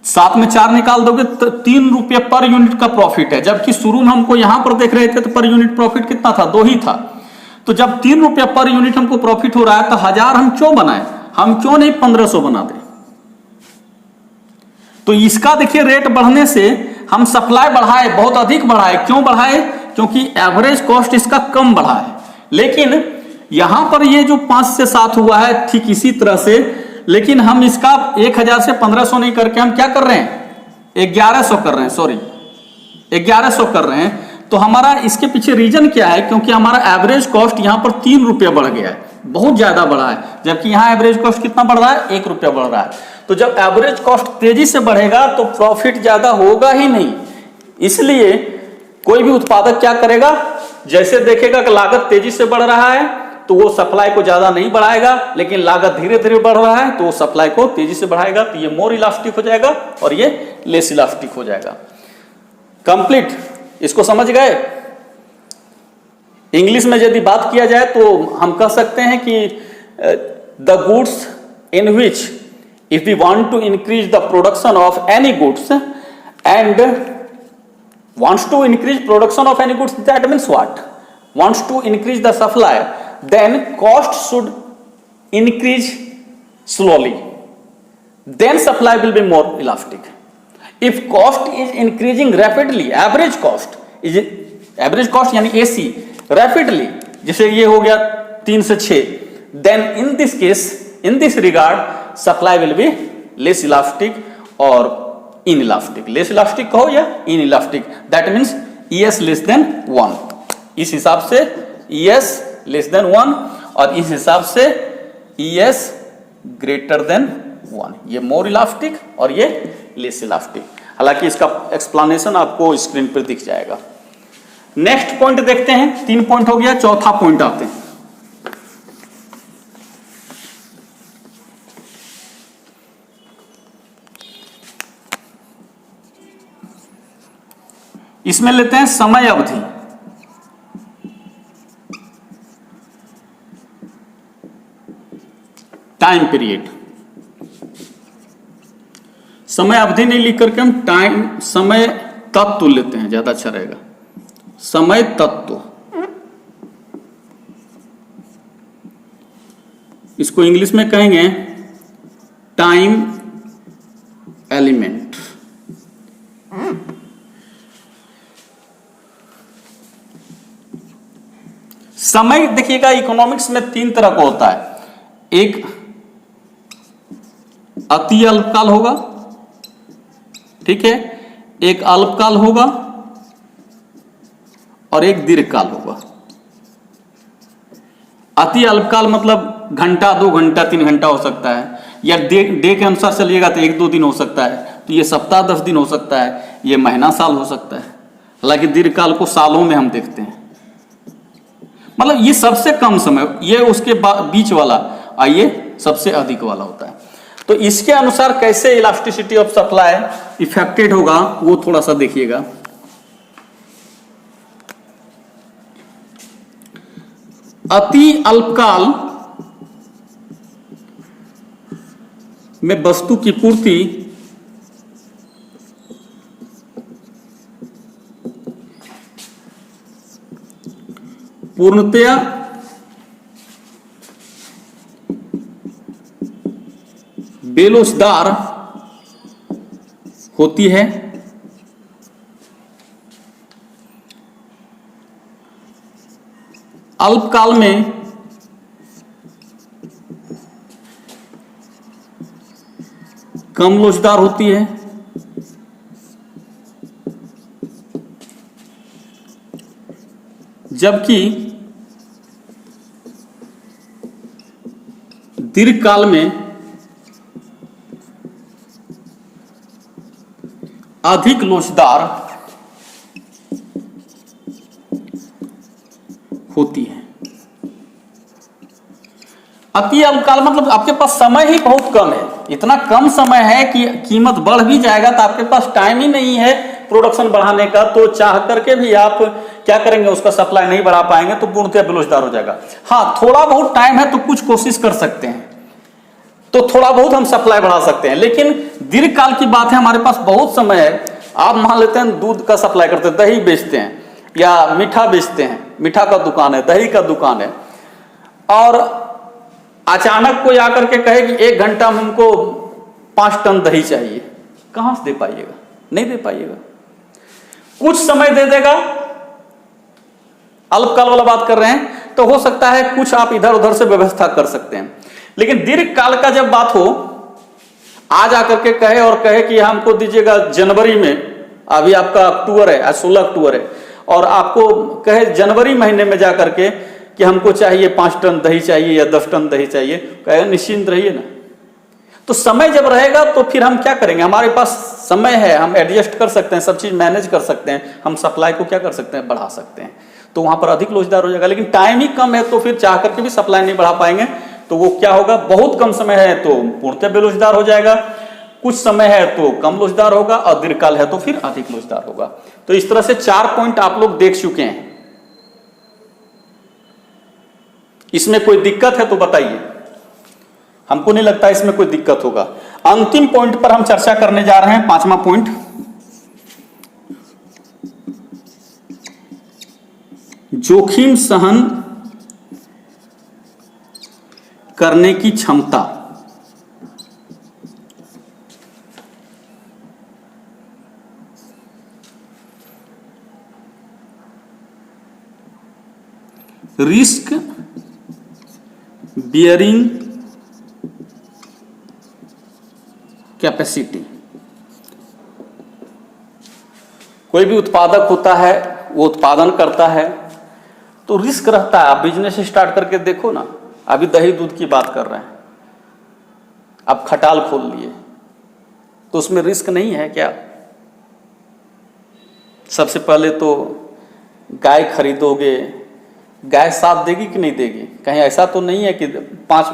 7 में 4 निकाल दोगे तो 3 रुपये पर यूनिट का प्रॉफिट है। जबकि शुरू में हमको यहां पर देख रहे थे तो पर यूनिट प्रॉफिट कितना था 2 ही था। तो जब 3 रुपया पर यूनिट हमको प्रॉफिट हो रहा है तो 1000 हम क्यों बनाए, हम क्यों नहीं 1500 बना दें। तो इसका देखिए रेट बढ़ने से हम सप्लाई बढ़ाए, बहुत अधिक बढ़ाए। क्यों बढ़ाए, क्योंकि एवरेज कॉस्ट इसका कम बढ़ा है। लेकिन यहां पर ये जो 5 से 7 हुआ है ठीक इसी तरह से, लेकिन हम इसका 1000 से 1500 नहीं करके हम क्या कर रहे हैं 1100 कर रहे हैं, सॉरी 1100 कर रहे हैं। तो हमारा इसके पीछे रीजन क्या है, क्योंकि हमारा एवरेज कॉस्ट यहां पर 3 रुपया बढ़ गया है, बहुत ज्यादा बढ़ा है। जबकि यहां एवरेज कॉस्ट कितना बढ़ रहा है 1 रुपया बढ़ रहा है। तो जब एवरेज कॉस्ट तेजी से बढ़ेगा तो प्रॉफिट ज्यादा होगा ही नहीं। इसलिए कोई भी उत्पादक क्या करेगा, जैसे देखेगा कि लागत तेजी से बढ़ रहा है तो वो सप्लाई को ज्यादा नहीं बढ़ाएगा, लेकिन लागत धीरे धीरे बढ़ रहा है तो वो सप्लाई को तेजी से बढ़ाएगा। तो ये मोर इलास्टिक हो जाएगा और ये लेस इलास्टिक हो जाएगा। कंप्लीट, इसको समझ गए। इंग्लिश में यदि बात किया जाए तो हम कह सकते हैं कि the goods in which if we want to increase the production of any goods and wants to increase production of any goods, that means what, wants to increase the supply, then cost should increase slowly, then supply will be more elastic. If cost is increasing rapidly, average cost यानी AC rapidly, जैसे ये हो गया 3 से 6, then in this case, in this regard, supply will be less elastic or inelastic. Less elastic कहो या inelastic, that means ES less than 1। इस हिसाब से ES less than 1 और इस हिसाब से ES greater than 1, ये more elastic और ये less elastic। हालांकि इसका एक्सप्लेनेशन आपको स्क्रीन पर दिख जाएगा। नेक्स्ट पॉइंट देखते हैं, 3 पॉइंट हो गया, चौथा पॉइंट आते हैं। इसमें लेते हैं समय अवधि। Time period. समय अवधि नहीं लिख करके हम टाइम समय तत्व लेते हैं, ज्यादा अच्छा रहेगा। समय तत्व, इसको इंग्लिश में कहेंगे टाइम एलिमेंट। समय देखिएगा इकोनॉमिक्स में 3 तरह का होता है, एक अति अल्पकाल होगा, ठीक है, एक अल्पकाल होगा और एक दीर्घकाल होगा। अति अल्पकाल मतलब घंटा, 2 घंटा, 3 घंटा हो सकता है, या डे के अनुसार चलिएगा तो 1-2 दिन हो सकता है, तो ये सप्ताह 10 दिन हो सकता है, ये महीना साल हो सकता है। हालांकि दीर्घकाल को सालों में हम देखते हैं। मतलब ये सबसे कम समय, ये उसके बीच वाला, और ये सबसे अधिक वाला होता है। तो इसके अनुसार कैसे इलास्टिसिटी ऑफ सप्लाई इफेक्टेड होगा वो थोड़ा सा देखिएगा। अति अल्पकाल में वस्तु की पूर्ति पूर्णतया बेलोचदार होती है, अल्पकाल में कम लोचदार होती है, जबकि दीर्घकाल में अधिक लोचदार होती है। अति अल्पकाल मतलब आपके पास समय ही बहुत कम है, इतना कम समय है कि कीमत बढ़ भी जाएगा तो आपके पास टाइम ही नहीं है प्रोडक्शन बढ़ाने का, तो चाह करके भी आप क्या करेंगे, उसका सप्लाई नहीं बढ़ा पाएंगे तो पूर्णतः बेलोचदार हो जाएगा। हाँ, थोड़ा बहुत टाइम है तो कुछ कोशिश कर सकते हैं, तो थोड़ा बहुत हम सप्लाई बढ़ा सकते हैं। लेकिन दीर्घकाल की बात है, हमारे पास बहुत समय है। आप मान लेते हैं दूध का सप्लाई करते हैं, दही बेचते हैं या मीठा बेचते हैं, मीठा का दुकान है, दही का दुकान है, और अचानक कोई आकर के कहे कि 1 घंटा में हमको 5 टन दही चाहिए, कहां से दे पाइएगा? नहीं दे पाइएगा। कुछ समय दे देगा, अल्पकाल वाला बात कर रहे हैं, तो हो सकता है कुछ आप इधर उधर से व्यवस्था कर सकते हैं। लेकिन दीर्घकाल का जब बात हो, आज आकर के कहे और कहे कि हमको दीजिएगा जनवरी में, अभी आपका अक्टूबर है, आज 16 अक्टूबर है, और आपको कहे जनवरी महीने में जाकर के कि हमको चाहिए 5 टन दही चाहिए या 10 टन दही चाहिए, कहेगा निश्चिंत रहिए ना। तो समय जब रहेगा तो फिर हम क्या करेंगे, हमारे पास समय है, हम एडजस्ट कर सकते हैं, सब चीज मैनेज कर सकते हैं, हम सप्लाई को क्या कर सकते हैं, बढ़ा सकते हैं, तो वहां पर अधिक लोचदार हो जाएगा। लेकिन टाइम ही कम है तो फिर चाह करके भी सप्लाई नहीं बढ़ा पाएंगे, तो वो क्या होगा, बहुत कम समय है तो पूर्णतः बेलोचदार हो जाएगा, कुछ समय है तो कम लोचदार होगा, और दीर्घकाल है तो फिर अधिक लोचदार होगा। तो इस तरह से 4 पॉइंट आप लोग देख चुके हैं। इसमें कोई दिक्कत है तो बताइए, हमको नहीं लगता इसमें कोई दिक्कत होगा। अंतिम पॉइंट पर हम चर्चा करने जा रहे हैं, 5वां पॉइंट, जोखिम सहन करने की क्षमता। Risk bearing capacity. कोई भी उत्पादक होता है, वो उत्पादन करता है तो रिस्क रहता है। आप बिजनेस स्टार्ट करके देखो ना, अभी दही दूध की बात कर रहे हैं, आप खटाल खोल लिए तो उसमें रिस्क नहीं है क्या? सबसे पहले तो गाय खरीदोगे, गाय साथ देगी कि नहीं देगी? कहीं ऐसा तो नहीं है कि 5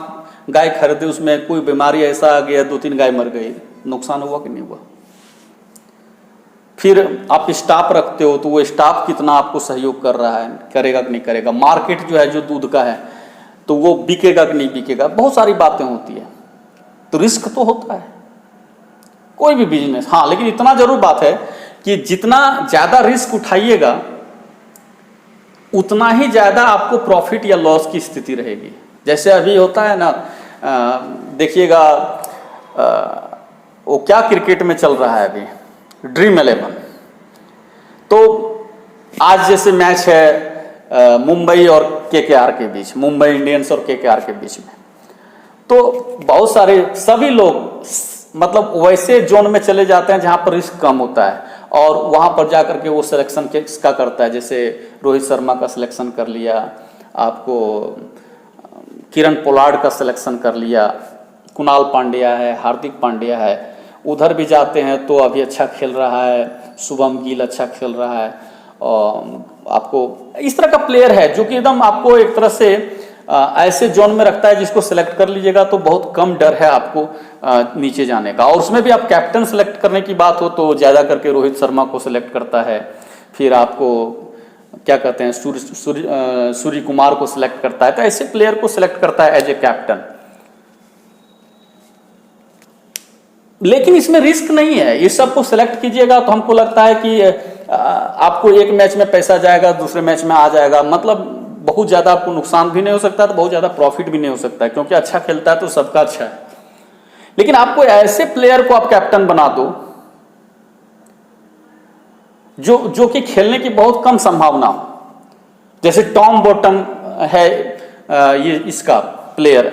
गाय खरीदे, उसमें कोई बीमारी ऐसा आ गया 2-3 गाय मर गई, नुकसान हुआ कि नहीं हुआ? फिर आप स्टाफ रखते हो तो वो स्टाफ कितना आपको सहयोग कर रहा है, करेगा कि नहीं करेगा? मार्केट जो है जो दूध का है तो वो बिकेगा कि नहीं बिकेगा? बहुत सारी बातें होती है, तो रिस्क तो होता है कोई भी बिजनेस। हाँ, लेकिन इतना जरूर बात है कि जितना ज्यादा रिस्क उठाइएगा उतना ही ज्यादा आपको प्रॉफिट या लॉस की स्थिति रहेगी। जैसे अभी होता है ना, देखिएगा वो क्या क्रिकेट में चल रहा है अभी, ड्रीम 11। तो आज जैसे मैच है मुंबई और केकेआर के बीच, मुंबई इंडियंस और केकेआर के बीच में। तो बहुत सारे सभी लोग मतलब वैसे जोन में चले जाते हैं जहां पर रिस्क कम होता है, और वहां पर जाकर के वो सिलेक्शन किसका करता है। जैसे रोहित शर्मा का सिलेक्शन कर लिया, आपको किरण पोलार्ड का सिलेक्शन कर लिया, कुणाल पांड्या है, हार्दिक पांड्या है, उधर भी जाते हैं तो अभी अच्छा खेल रहा है, शुभम गिल अच्छा खेल रहा है। और आपको इस तरह का प्लेयर है जो कि एकदम आपको एक तरह से ऐसे जोन में रखता है जिसको सिलेक्ट कर लीजिएगा तो बहुत कम डर है आपको नीचे जाने का। और उसमें भी आप कैप्टन सिलेक्ट करने की बात हो तो ज़्यादा करके रोहित शर्मा को सिलेक्ट करता है, फिर आपको क्या कहते हैं सूर्य कुमार को सिलेक्ट करता है। तो ऐसे प्लेयर को सिलेक्ट करता है एज ए कैप्टन। लेकिन इसमें रिस्क नहीं है, इस सब को सिलेक्ट कीजिएगा तो हमको लगता है कि आपको एक मैच में पैसा जाएगा, दूसरे मैच में आ जाएगा, मतलब बहुत ज़्यादा आपको नुकसान भी नहीं हो सकता, तो बहुत ज़्यादा प्रॉफिट भी नहीं हो सकता है, क्योंकि अच्छा खेलता है तो सबका अच्छा है। लेकिन आपको ऐसे प्लेयर को आप कैप्टन बना दो जो कि खेलने की बहुत कम संभावना हो, जैसे टॉम बॉटम है ये इसका प्लेयर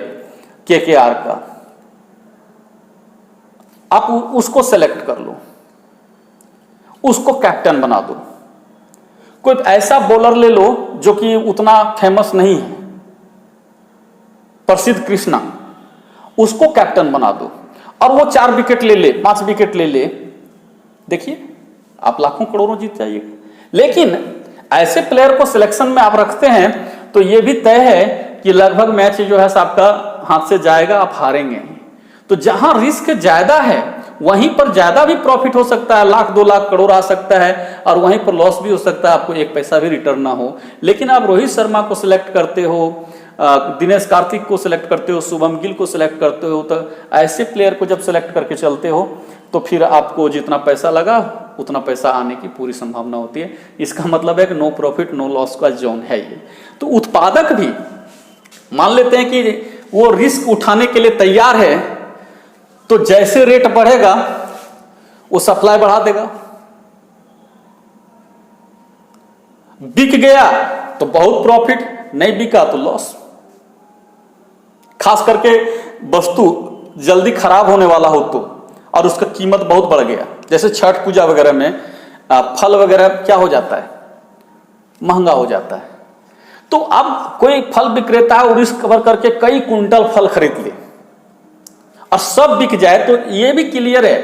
केकेआर का, आप उसको सेलेक्ट कर लो, उसको कैप्टन बना दो। कोई ऐसा बॉलर ले लो जो कि उतना फेमस नहीं है, प्रसिद्ध कृष्णा, उसको कैप्टन बना दो और वो 4 विकेट ले ले, 5 विकेट ले ले, देखिए आप लाखों करोड़ों जीत जाइएगा। लेकिन ऐसे प्लेयर को सिलेक्शन में आप रखते हैं तो ये भी तय है कि लगभग मैच जो है आपका हाथ से जाएगा, आप हारेंगे। तो जहां रिस्क ज्यादा है वहीं पर ज्यादा भी प्रॉफिट हो सकता है, लाख 2 लाख करोड़ आ सकता है, और वहीं पर लॉस भी हो सकता है, आपको एक पैसा भी रिटर्न ना हो। लेकिन आप रोहित शर्मा को सिलेक्ट करते हो, दिनेश कार्तिक को सिलेक्ट करते हो, शुभम गिल को सिलेक्ट करते हो, तो ऐसे प्लेयर को जब सिलेक्ट करके चलते हो तो फिर आपको जितना पैसा लगा उतना पैसा आने की पूरी संभावना होती है। इसका मतलब है कि नो प्रॉफिट नो लॉस का जोन है ये। तो उत्पादक भी मान लेते हैं कि वो रिस्क उठाने के लिए तैयार है, तो जैसे रेट बढ़ेगा वो सप्लाई बढ़ा देगा। बिक गया तो बहुत प्रॉफिट, नहीं बिका तो लॉस। खास करके वस्तु जल्दी खराब होने वाला हो तो, और उसका कीमत बहुत बढ़ गया, जैसे छठ पूजा वगैरह में फल वगैरह क्या हो जाता है, महंगा हो जाता है। तो अब कोई फल विक्रेता है वो रिस्क कवर करके कई कुंटल फल खरीद ले और सब बिक जाए, तो ये भी क्लियर है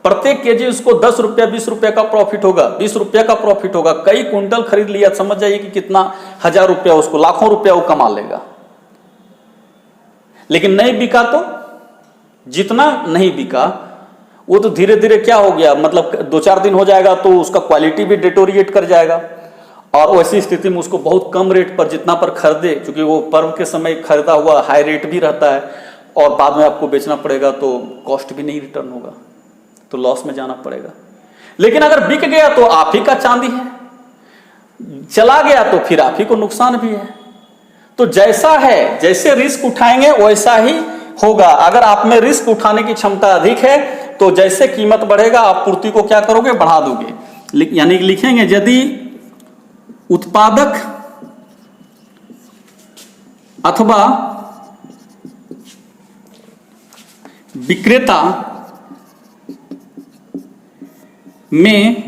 प्रत्येक केजी उसको 10 रुपया 20 रुपया का प्रॉफिट होगा, 20 रुपया का प्रॉफिट होगा। कई कुंटल खरीद लिया, समझ जाइए कि कितना हजार रुपया, उसको लाखों रुपया वो कमा लेगा। लेकिन नहीं बिका तो जितना नहीं बिका वो तो धीरे धीरे क्या हो गया, मतलब 2-4 दिन हो जाएगा तो उसका क्वालिटी भी डिटोरिएट कर जाएगा, और वैसी स्थिति में उसको बहुत कम रेट पर जितना पर खरीदे, क्योंकि वो पर्व के समय खरीदा हुआ हाई रेट भी रहता है, और बाद में आपको बेचना पड़ेगा तो कॉस्ट भी नहीं रिटर्न होगा, तो लॉस में जाना पड़ेगा। लेकिन अगर बिक गया तो आप ही का चांदी है, चला गया तो फिर आप ही को नुकसान भी है। तो जैसा है, जैसे रिस्क उठाएंगे वैसा ही होगा। अगर आप में रिस्क उठाने की क्षमता अधिक है तो जैसे कीमत बढ़ेगा आप पूर्ति को क्या करोगे, बढ़ा दोगे। यानी लिखेंगे यदि उत्पादक अथवा विक्रेता में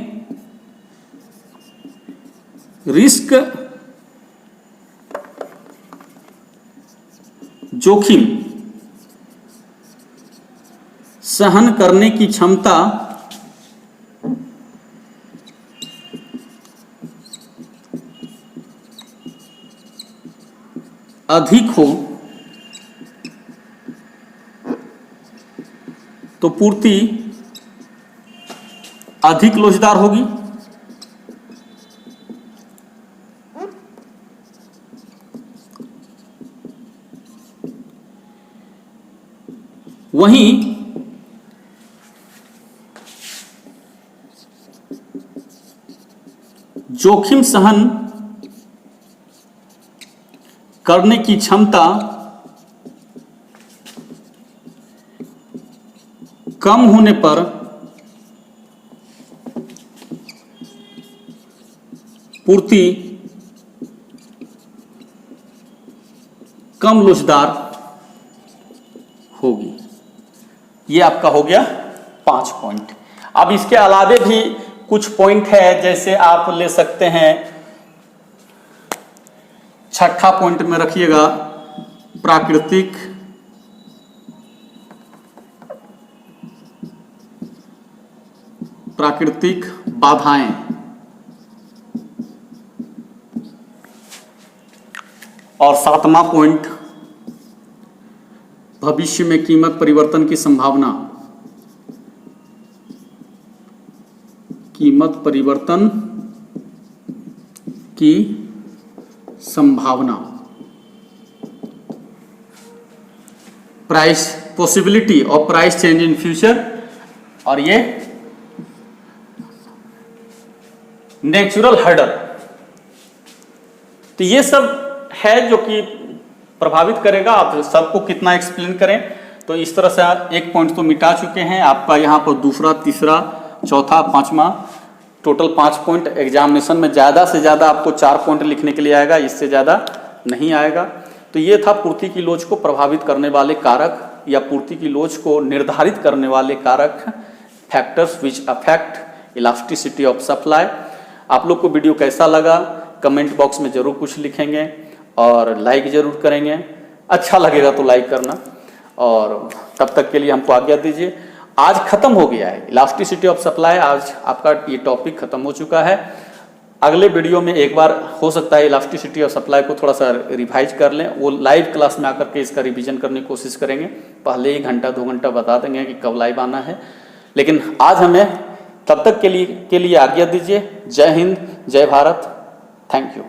रिस्क जोखिम सहन करने की क्षमता अधिक हो तो पूर्ति अधिक लोचदार होगी। वहीं जोखिम सहन करने की क्षमता कम होने पर पूर्ति कम लोचदार होगी। ये आपका हो गया 5 पॉइंट। अब इसके अलावे भी कुछ पॉइंट है, जैसे आप ले सकते हैं, छठा पॉइंट में रखिएगा प्राकृतिक बाधाएं। और सातवां पॉइंट, भविष्य में कीमत परिवर्तन की संभावना। कीमत परिवर्तन की संभावना, price possibility of price change in future. और ये नेचुरल हर्डल। तो ये सब है जो कि प्रभावित करेगा। आप सबको कितना एक्सप्लेन करें, तो इस तरह से एक पॉइंट तो मिटा चुके हैं। आपका यहाँ पर दूसरा, तीसरा, चौथा, पांचवा, टोटल 5 पॉइंट। एग्जामिनेशन में ज़्यादा से ज़्यादा आपको 4 पॉइंट लिखने के लिए आएगा, इससे ज़्यादा नहीं आएगा। तो ये था पूर्ति की लोच को प्रभावित करने वाले कारक या पूर्ति की लोच को निर्धारित करने वाले कारक, factors which affect elasticity of supply. आप लोग को वीडियो कैसा लगा कमेंट बॉक्स में जरूर कुछ लिखेंगे और लाइक जरूर करेंगे। अच्छा लगेगा तो लाइक करना, और तब तक के लिए हमको आज्ञा दीजिए। आज खत्म हो गया है इलास्टिसिटी ऑफ सप्लाई, आज आपका ये टॉपिक खत्म हो चुका है। अगले वीडियो में एक बार हो सकता है इलास्टिसिटी ऑफ सप्लाई को थोड़ा सा रिवाइज कर लें, वो लाइव क्लास में आकर के इसका रिवीजन करने की कोशिश करेंगे। पहले 1 घंटा 2 घंटा बता देंगे कि कब लाइव आना है, लेकिन आज हमें तब तक के लिए आज्ञा दीजिए। जय हिंद, जय भारत, थैंक यू।